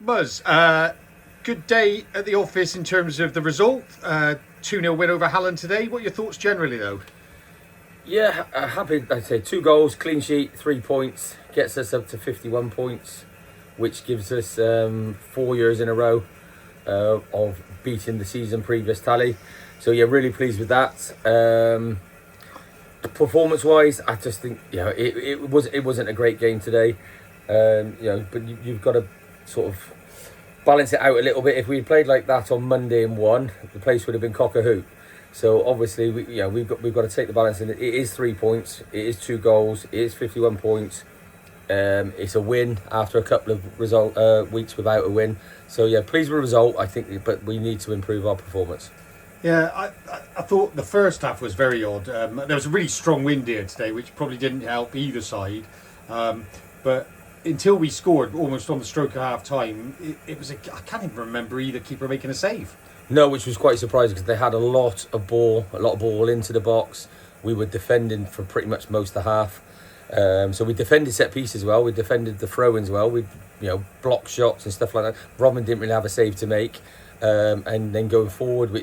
Buzz, good day at the office in terms of the result. 2-0 win over Hallen today. What are your thoughts generally, though? Yeah, happy. I'd say 2 goals, clean sheet, 3 points, gets us up to 51 points, which gives us 4 years in a row of beating the season previous tally. So yeah, really pleased with that. Performance-wise, I just think it wasn't a great game today. But you've got to sort of balance it out a little bit. If we played like that on Monday and won, the place would have been cock a hoop. So obviously, we've got to take the balance in. It is 3 points. It is 2 goals. It is 51 points. It's a win after a couple of weeks without a win. So yeah, pleased with the result. I think, but we need to improve our performance. Yeah, I thought the first half was very odd. There was a really strong wind here today, which probably didn't help either side. But until we scored almost on the stroke of half time, it was I can't even remember either keeper making a save. No, which was quite surprising because they had a lot of ball into the box. We were defending for pretty much most of the half. So we defended set pieces well. We defended the throw-ins well. We blocked shots and stuff like that. Robin didn't really have a save to make. And then going forward, we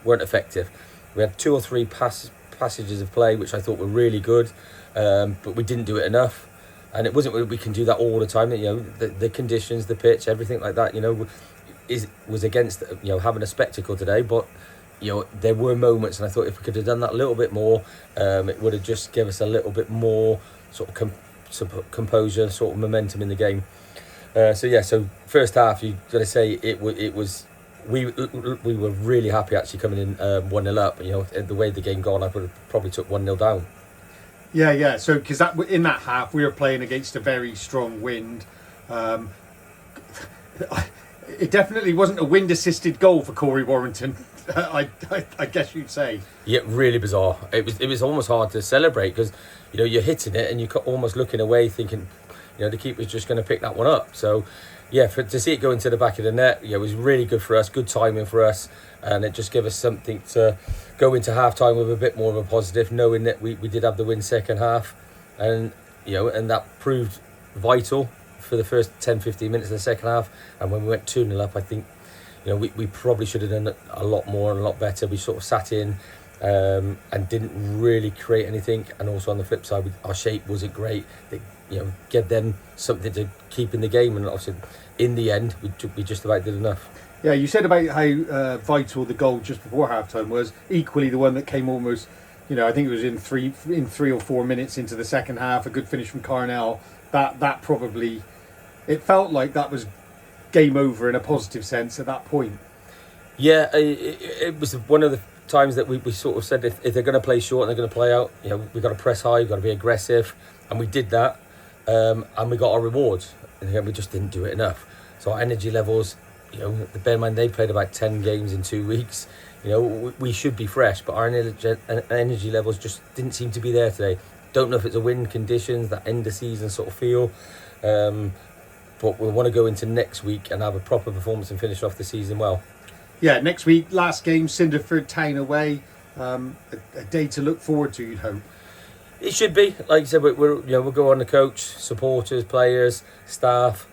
weren't effective. We had 2 or 3 passages of play which I thought were really good, but we didn't do it enough. And it wasn't we can do that all the time. The conditions, the pitch, everything like that. Was against having a spectacle today. But there were moments, and I thought if we could have done that a little bit more, it would have just given us a little bit more sort of composure, sort of momentum in the game. So first half, you got to say it was we were really happy actually coming in 1-0 up. The way the game gone, I would have probably took 1-0 down. Yeah. So because in that half we were playing against a very strong wind. It definitely wasn't a wind-assisted goal for Corey Warrington. I guess you'd say. Yeah, really bizarre. It was almost hard to celebrate because you're hitting it and you're almost looking away, thinking the keeper's just going to pick that one up. So yeah, to see it go into the back of the net, it was really good for us, good timing for us, and it just gave us something to go into half time with a bit more of a positive, knowing that we did have the win second half, and and that proved vital for the first 10-15 minutes of the second half. And when we went 2-0 up, I think we probably should have done a lot more and a lot better. We sort of sat in and didn't really create anything. And also on the flip side, our shape wasn't great. Give them something to keep in the game. And obviously, in the end, we just about did enough. Yeah, you said about how vital the goal just before halftime was. Equally, the one that came almost, I think it was in 3 or 4 minutes into the second half. A good finish from Carnell. That probably, it felt like that was game over in a positive sense at that point. Yeah, it was one of the times that we sort of said if they're going to play short and they're going to play out, we've got to press high, we've got to be aggressive, and we did that, and we got our rewards. And again, we just didn't do it enough. So our energy levels, bear in mind they played about 10 games in 2 weeks. We should be fresh, but our energy levels just didn't seem to be there today. Don't know if it's a wind conditions, that end of season sort of feel. But we want to go into next week and have a proper performance and finish off the season well. Yeah, next week, last game, Cinderford Town away. A day to look forward to, you'd hope. It should be. Like I said, we'll go on the coach, supporters, players, staff,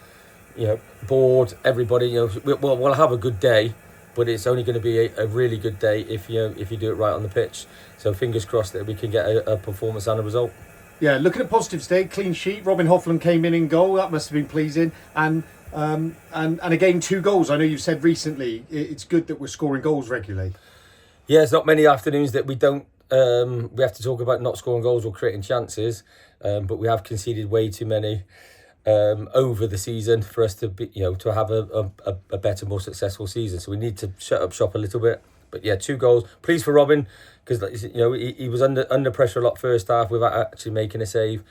board, everybody. We'll have a good day, but it's only going to be a really good day if you do it right on the pitch. So fingers crossed that we can get a performance and a result. Yeah, looking at positives today, clean sheet. Robin Hoffland came in goal. That must have been pleasing. And again, 2 goals. I know you've said recently it's good that we're scoring goals regularly. Yeah, it's not many afternoons that we don't. We have to talk about not scoring goals or creating chances, but we have conceded way too many over the season for us to be, to have a better, more successful season. So we need to shut up shop a little bit. But yeah, 2 goals. Pleased for Robin because he was under pressure a lot first half without actually making a save.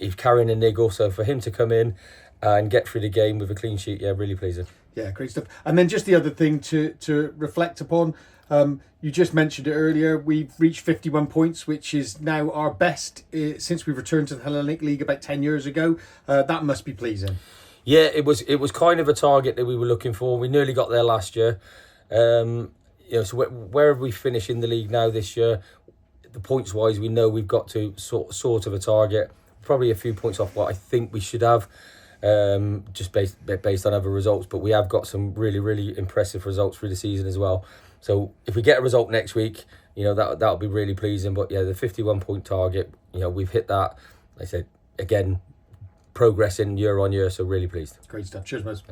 He's carrying a niggle, so for him to come in and get through the game with a clean sheet, yeah, really pleasing. Yeah, great stuff. And then just the other thing to reflect upon, you just mentioned it earlier, we've reached 51 points, which is now our best since we returned to the Hellenic League about 10 years ago. That must be pleasing. Yeah, it was kind of a target that we were looking for. We nearly got there last year. So where have we finished in the league now this year? The points wise, we know we've got to sort of a target, probably a few points off what I think we should have. just based on other results. But we have got some really impressive results through the season as well. So if we get a result next week, that'll be really pleasing. But yeah, the 51-point target, we've hit that. Like I said, again, progressing year on year, so really pleased. Great stuff. Cheers, mate.